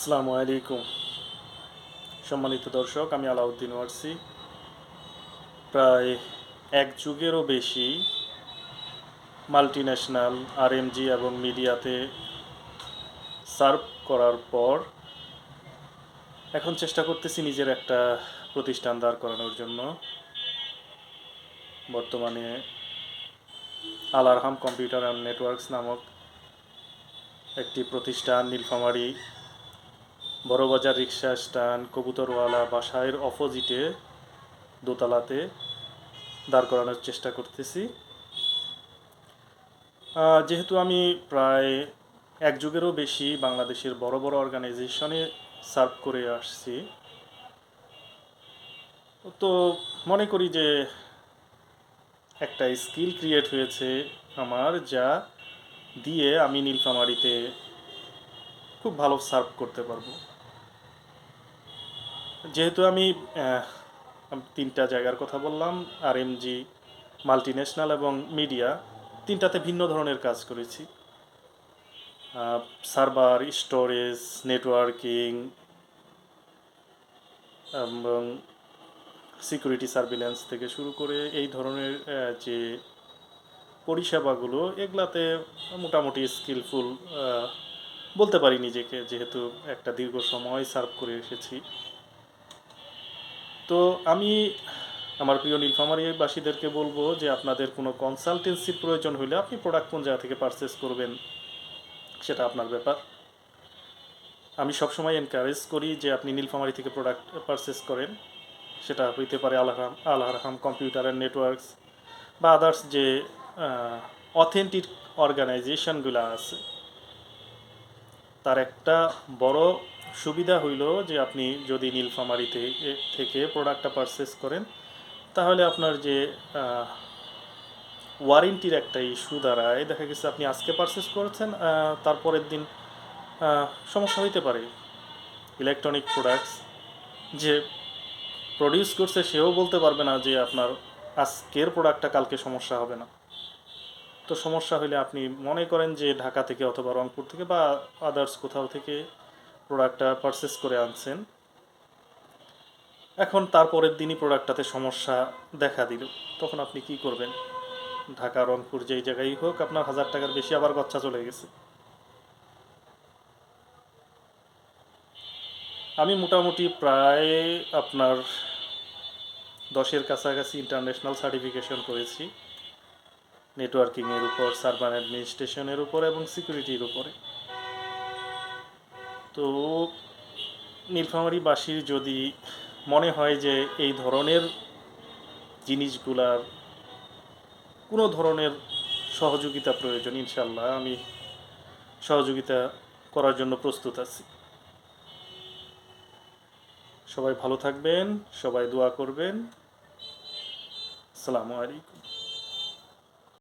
আসসালামু আলাইকুম। সম্মানিত দর্শক, আমি আলাউদ্দিন ওয়ারসি। প্রায় এক যুগেরও বেশি মাল্টিন্যাশনাল আরএমজি এবং মিডিয়াতে সার্ভ করার পর এখন চেষ্টা করতেছি নিজের একটা প্রতিষ্ঠান দাঁড় করানোর জন্য। বর্তমানে আল আরহাম কম্পিউটার অ্যান্ড নেটওয়ার্কস নামক একটি প্রতিষ্ঠান নীলফামারী বড়বাজার রিক্সা স্ট্যান্ড কবুতরওয়ালা বাসায়ের অপোজিটে দোতলাতে দাঁড় করানোর চেষ্টা করতেছি। যেহেতু আমি প্রায় এক যুগেরও বেশি বাংলাদেশের বড় বড় অর্গানাইজেশনে সার্ভ করে আসছি, তো মনে করি যে একটা স্কিল ক্রিয়েট হয়েছে আমার, যা দিয়ে আমি নীলফামারীতে খুব ভালো সার্ভ করতে পারবো। যেহেতু আমি তিনটা জায়গার কথা বললাম, আরএমজি, মাল্টিন্যাশনাল এবং মিডিয়া, তিনটাতে ভিন্ন ধরনের কাজ করেছি। সার্ভার, স্টোরেজ, নেটওয়ার্কিং এবং সিকিউরিটি সার্ভিলেন্স থেকে শুরু করে এই ধরনের যে পরিষেবাগুলো, এগুলাতে মোটামুটি স্কিলফুল বলতে পারি নিজেকে, যেহেতু একটা দীর্ঘ সময় সার্ভ করে এসেছি। তো আমি আমার প্রিয় নীলফামারীবাসীদেরকে বলবো যে আপনাদের কোনো কনসালটেন্সির প্রয়োজন হলে আপনি প্রোডাক্ট কোন জায়গা থেকে পারচেস করবেন সেটা আপনার ব্যাপার। আমি সবসময় এনকারেজ করি যে আপনি নীলফামারী থেকে প্রোডাক্ট পারচেস করেন। সেটা হইতে পারে আল আরহাম কম্পিউটার অ্যান্ড নেটওয়ার্কস বা আদার্স যে অথেন্টিক অর্গানাইজেশনগুলো আছে। তার একটা বড় সুবিধা হইল যে আপনি যদি নীলফামারী থেকে প্রোডাক্টটা পারচেস করেন, তাহলে আপনার যে ওয়ারেন্টির একটা ইস্যু দাঁড়ায়, দেখা গেছে আপনি আজকে পারচেস করেছেন, তারপরের দিন সমস্যা হইতে পারে। ইলেকট্রনিক প্রোডাক্টস যে প্রডিউস করছে সেও বলতে পারবে না যে আপনার আজকের প্রোডাক্টটা কালকে সমস্যা হবে না। তো সমস্যা হলে আপনি মনে করেন যে ঢাকা থেকে অথবা রংপুর থেকে বা আদার্স কোথাও থেকে প্রোডাক্টটা পারচেস করে আনছেন, এখন তারপরের দিনই প্রোডাক্টটাতে সমস্যা দেখা দিল, তখন আপনি কি করবেন? ঢাকা রংপুর যেই জায়গায় হোক, আপনার 1000 টাকার বেশি আবার গচ্ছা চলে গেছে। আমি মোটামুটি প্রায় আপনার 10-এর কাছাকাছি ইন্টারন্যাশনাল সার্টিফিকেশন করেছি নেটওয়ার্কিংয়ের উপর, সার্ভার অ্যাডমিনিস্ট্রেশনের উপর এবং সিকিউরিটির উপরে। তো নীলফামারীবাসীর যদি মনে হয় যে এই ধরনের জিনিসগুলার কোনো ধরনের সহযোগিতা প্রয়োজন, ইনশাল্লাহ আমি সহযোগিতা করার জন্য প্রস্তুত আছি। সবাই ভালো থাকবেন, সবাই দোয়া করবেন। আসসালামু আলাইকুম।